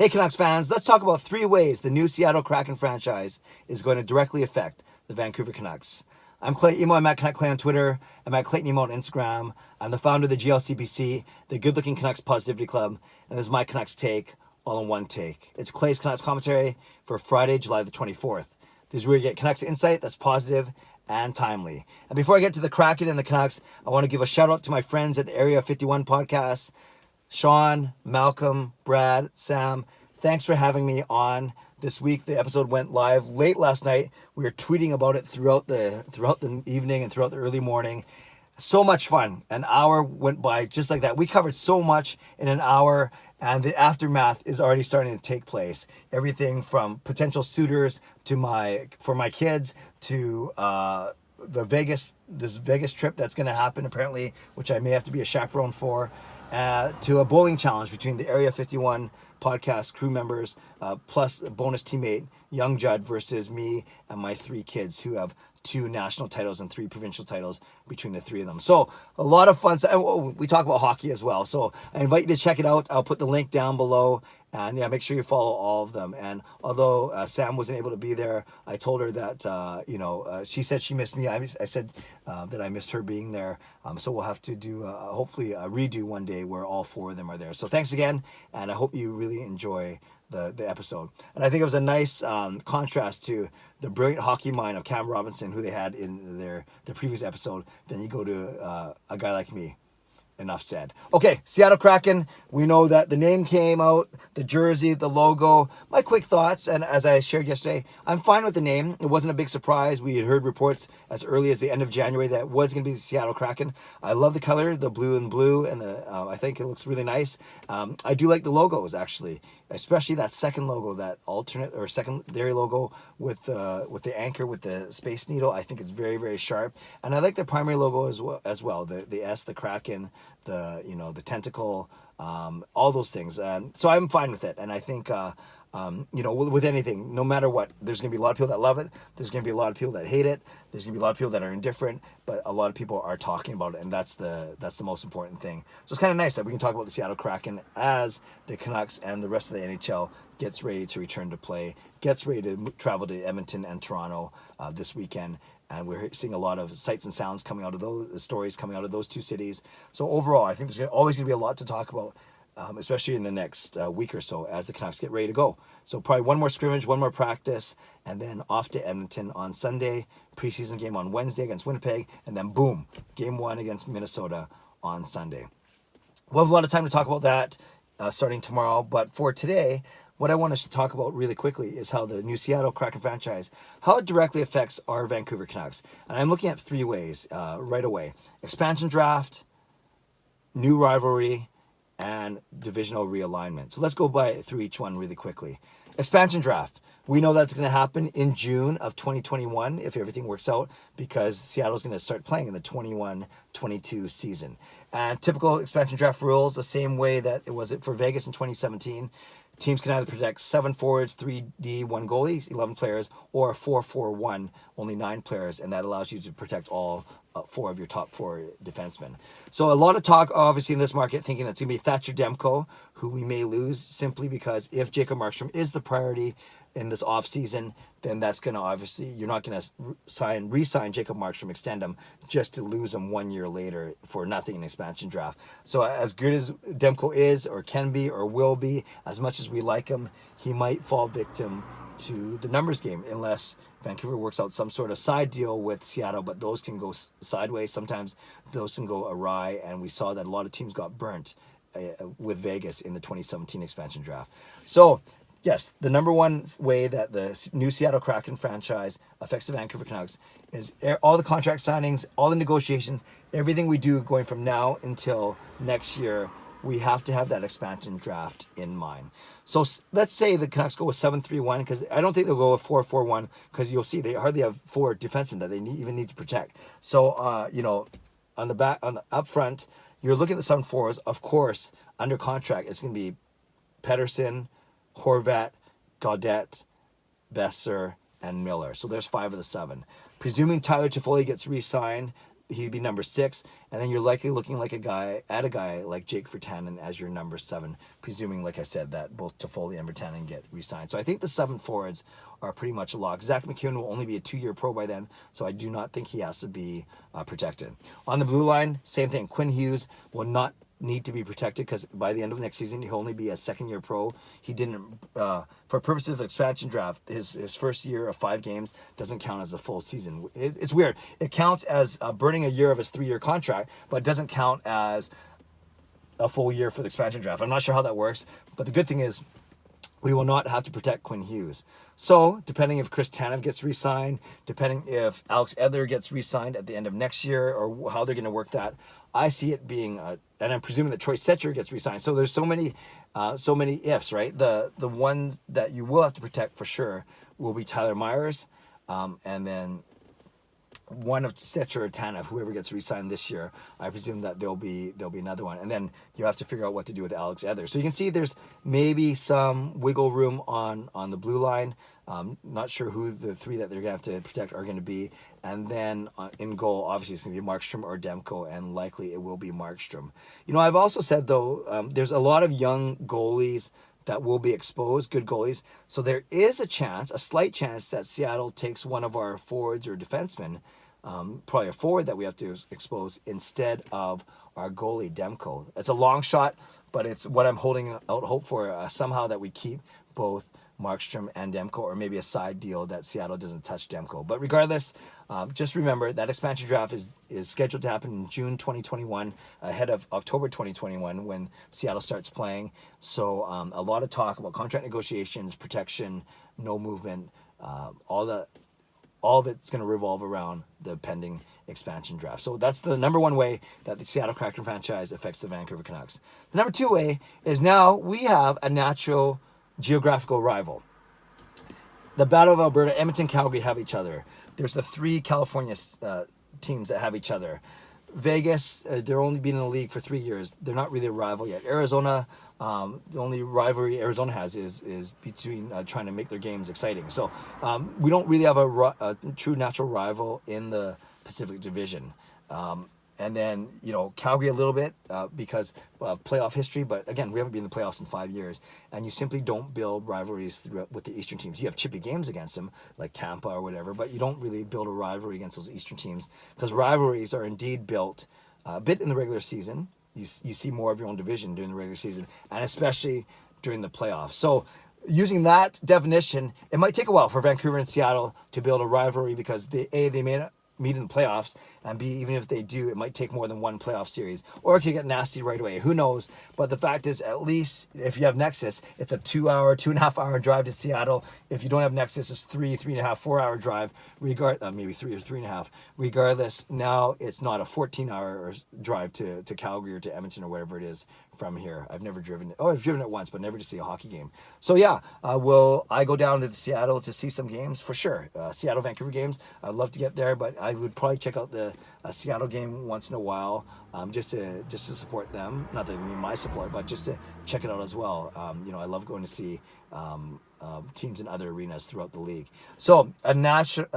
Hey Canucks fans, let's talk about 3 ways the new Seattle Kraken franchise is going to directly affect the Vancouver Canucks. I'm Clay Emo. I'm at Canuck Clay on Twitter. I'm at Clayton Emo on Instagram. I'm the founder of the GLCBC, the Good Looking Canucks Positivity Club, and this is my Canucks take, all in one take. It's Clay's Canucks commentary for Friday, July the 24th. This is where you get Canucks insight that's positive and timely. And before I get to the Kraken and the Canucks, I want to give a shout out to my friends at the Area 51 podcast. Sean, Malcolm, Brad, Sam, thanks for having me on this week. The episode went live late last night. We were tweeting about it throughout the evening and throughout the early morning. So much fun. An hour went by just like that. We covered so much in an hour, and the aftermath is already starting to take place. Everything from potential suitors to for my kids to this Vegas trip that's going to happen apparently, which I may have to be a chaperone for. To a bowling challenge between the Area 51 podcast crew members, plus a bonus teammate, Young Judd, versus me and my 3 kids who have 2 national titles and 3 provincial titles between the 3 of them. So a lot of fun. And we talk about hockey as well. So I invite you to check it out. I'll put the link down below. And yeah, make sure you follow all of them. And although Sam wasn't able to be there, I told her that, she said she missed me. I said that I missed her being there. So we'll have to do, hopefully, a redo one day where all 4 of them are there. So thanks again. And I hope you really enjoy the episode. And I think it was a nice contrast to the brilliant hockey mind of Cam Robinson, who they had in their previous episode. Then you go to a guy like me. Enough said. Okay, Seattle Kraken. We know that the name came out, the jersey, the logo. My quick thoughts, and as I shared yesterday, I'm fine with the name. It wasn't a big surprise. We had heard reports as early as the end of January that it was going to be the Seattle Kraken. I love the color, the blue, and I think it looks really nice. I do like the logos, actually, especially that second logo, that alternate or secondary logo with the anchor with the Space Needle. I think it's very, very sharp, and I like the primary logo as well. The S, the Kraken, the tentacle, all those things. So I'm fine with it. And I think, with anything, no matter what, there's going to be a lot of people that love it. There's going to be a lot of people that hate it. There's going to be a lot of people that are indifferent, but a lot of people are talking about it. And that's the most important thing. So it's kind of nice that we can talk about the Seattle Kraken as the Canucks and the rest of the NHL gets ready to return to play, gets ready to travel to Edmonton and Toronto this weekend. And we're seeing a lot of sights and sounds coming out of those stories coming out of those 2 cities. So overall, I think there's always going to be a lot to talk about, especially in the next week or so as the Canucks get ready to go. So probably one more scrimmage, one more practice, and then off to Edmonton on Sunday, preseason game on Wednesday against Winnipeg, and then boom, game 1 against Minnesota on Sunday. We'll have a lot of time to talk about that starting tomorrow, but for today, what I want to talk about really quickly is how the new Seattle Kraken franchise, how it directly affects our Vancouver Canucks. And I'm looking at 3 ways right away. Expansion draft, new rivalry, and divisional realignment. So let's go through each one really quickly. Expansion draft. We know that's going to happen in June of 2021 if everything works out, because Seattle's going to start playing in the 21-22 season. And typical expansion draft rules, the same way that it was for Vegas in 2017. Teams can either protect 7 forwards, 3D, 1 goalies, 11 players, or 4-4-1, only 9 players, and that allows you to protect all 4 of your top 4 defensemen. So a lot of talk, obviously, in this market, thinking that's going to be Thatcher Demko, who we may lose simply because if Jacob Markstrom is the priority in this offseason, then that's going to obviously, you're not going to re-sign Jacob Markstrom, extend him, just to lose him 1 year later for nothing in expansion draft. So as good as Demko is, or can be, or will be, as much as we like him, he might fall victim to the numbers game unless Vancouver works out some sort of side deal with Seattle, but those can go sideways. Sometimes those can go awry, and we saw that a lot of teams got burnt with Vegas in the 2017 expansion draft. So yes, the number one way that the new Seattle Kraken franchise affects the Vancouver Canucks is all the contract signings, all the negotiations, everything we do going from now until next year. We have to have that expansion draft in mind. So let's say the Canucks go with 7-3-1, because I don't think they'll go with 4-4-1, because you'll see they hardly have 4 defensemen that they even need to protect. So, on the up front, you're looking at the 7 forwards. Of course, under contract, it's going to be Pettersson, Horvat, Gaudette, Besser, and Miller. So there's 5 of the 7. Presuming Tyler Toffoli gets re-signed, he'd be number 6, and then you're likely looking like a guy like Jake Virtanen as your number 7, presuming, like I said, that both Toffoli and Virtanen get re-signed. So I think the 7 forwards are pretty much a lock. Zach McEwen will only be a 2-year pro by then, so I do not think he has to be protected. On the blue line, same thing. Quinn Hughes will not need to be protected because by the end of next season he'll only be a 2nd-year pro. He didn't for purposes of expansion draft, his first year of 5 games doesn't count as a full season. It's weird. It counts as burning a year of his 3-year contract, but it doesn't count as a full year for the expansion draft. I'm not sure how that works, but the good thing is we will not have to protect Quinn Hughes. So, depending if Chris Tanev gets re-signed, depending if Alex Edler gets re-signed at the end of next year, or how they're going to work that, I see it being, and I'm presuming that Troy Setcher gets re-signed. So there's so many ifs, right? The ones that you will have to protect for sure will be Tyler Myers, and then one of Setcher or Tanev, whoever gets re-signed this year. I presume that there'll be another one, and then you have to figure out what to do with Alex Edler. So you can see there's maybe some wiggle room on the blue line. Not sure who the 3 that they're gonna have to protect are going to be, and then in goal, obviously it's going to be Markstrom or Demko, and likely it will be Markstrom. You know, I've also said though, there's a lot of young goalies that will be exposed, good goalies. So there is a slight chance that Seattle takes one of our forwards or defensemen, probably a forward that we have to expose instead of our goalie Demko. It's a long shot, but it's what I'm holding out hope for, somehow that we keep both Markstrom and Demko, or maybe a side deal that Seattle doesn't touch Demko. But regardless, just remember that expansion draft is scheduled to happen in June 2021, ahead of October 2021 when Seattle starts playing. So a lot of talk about contract negotiations, protection, no movement, all of it's going to revolve around the pending expansion draft. So that's the number 1 way that the Seattle Kraken franchise affects the Vancouver Canucks. The number 2 way is now we have a natural geographical rival. The Battle of Alberta, Edmonton, Calgary have each other. There's the 3 California teams that have each other. Vegas, they're only been in the league for 3 years. They're not really a rival yet. Arizona, the only rivalry Arizona has is between trying to make their games exciting. So we don't really have a true natural rival in the Pacific Division. And then, you know, Calgary a little bit because of playoff history. But again, we haven't been in the playoffs in 5 years. And you simply don't build rivalries with the Eastern teams. You have chippy games against them, like Tampa or whatever. But you don't really build a rivalry against those Eastern teams. Because rivalries are indeed built a bit in the regular season. You see more of your own division during the regular season. And especially during the playoffs. So using that definition, it might take a while for Vancouver and Seattle to build a rivalry because they may not meet in the playoffs, and B, even if they do, it might take more than one playoff series, or it could get nasty right away. Who knows? But the fact is, at least if you have Nexus, it's a 2.5 hour drive to Seattle. If you don't have Nexus, it's 3.5, 4-hour drive. Maybe 3 or 3.5. Regardless, now it's not a 14-hour drive to Calgary or to Edmonton or wherever it is from here. I've never driven it. Oh, I've driven it once, but never to see a hockey game. So yeah, will I go down to Seattle to see some games? For sure. Seattle, Vancouver games. I'd love to get there, but I would probably check out the Seattle game once in a while, just to support them. Not that they need my support, but just to check it out as well. You know, I love going to see teams in other arenas throughout the league. So a natural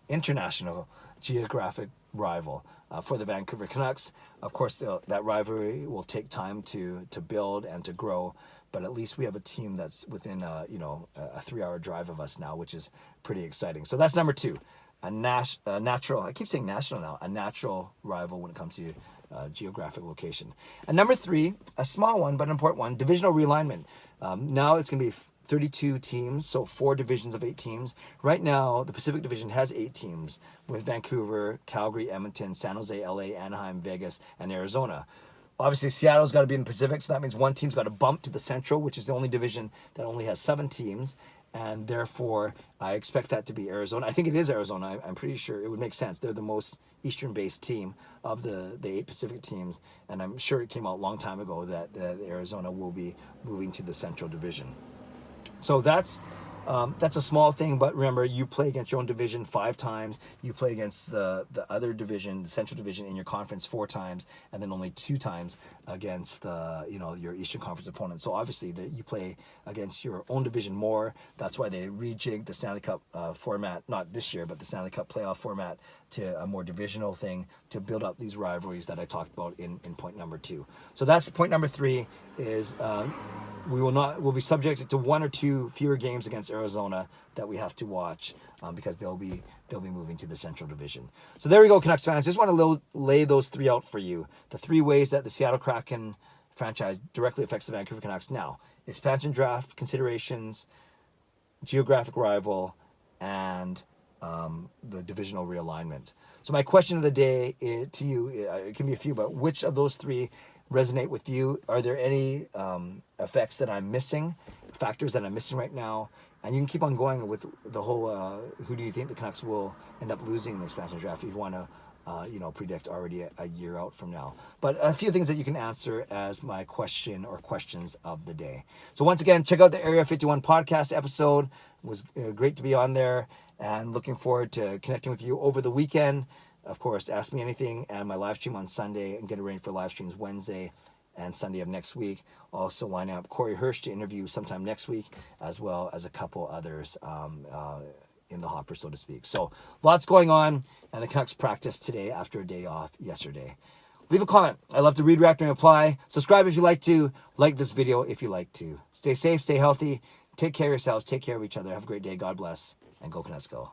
international geographic rival for the Vancouver Canucks. Of course, that rivalry will take time to build and to grow, but at least we have a team that's within a 3-hour drive of us now, which is pretty exciting. So that's number 2, a natural. I keep saying national now. A natural rival when it comes to geographic location. And number 3, a small one but an important one, divisional realignment. Now it's going to be 32 teams, so 4 divisions of 8 teams. Right now, the Pacific Division has 8 teams with Vancouver, Calgary, Edmonton, San Jose, LA, Anaheim, Vegas, and Arizona. Obviously, Seattle's got to be in the Pacific, so that means one team's got to bump to the Central, which is the only division that only has 7 teams, and therefore, I expect that to be Arizona. I think it is Arizona. I'm pretty sure it would make sense. They're the most Eastern-based team of the 8 Pacific teams, and I'm sure it came out a long time ago that Arizona will be moving to the Central Division. So that's That's a small thing, but remember, you play against your own division 5 times. You play against the other division, the Central Division in your conference 4 times, and then only 2 times against the your Eastern Conference opponent. So obviously, you play against your own division more. That's why they rejigged the Stanley Cup format, not this year, but the Stanley Cup playoff format to a more divisional thing to build up these rivalries that I talked about in point number 2. So that's point number 3 is. We'll be subjected to 1 or 2 fewer games against Arizona that we have to watch because they'll be moving to the Central Division. So there we go, Canucks fans. Just want to lay those 3 out for you. The 3 ways that the Seattle Kraken franchise directly affects the Vancouver Canucks. Now, expansion draft considerations, geographic rival, and the divisional realignment. So my question of the day to you, it can be a few, but which of those 3 resonate with you? Are there any effects that I'm missing, factors that I'm missing right now? And you can keep on going with the whole who do you think the Canucks will end up losing in the expansion draft if you want to predict already a year out from now. But a few things that you can answer as my question or questions of the day. So once again, check out the Area 51 podcast episode. It was great to be on there, and looking forward to connecting with you over the weekend. Of course, Ask Me Anything and my live stream on Sunday, and getting ready for live streams Wednesday and Sunday of next week. Also lining up Corey Hirsch to interview sometime next week, as well as a couple others in the hopper, so to speak. So lots going on, and the Canucks practiced today after a day off yesterday. Leave a comment. I love to read, react, and reply. Subscribe if you like to. Like this video if you like to. Stay safe, stay healthy. Take care of yourselves. Take care of each other. Have a great day. God bless. And go Canucks go.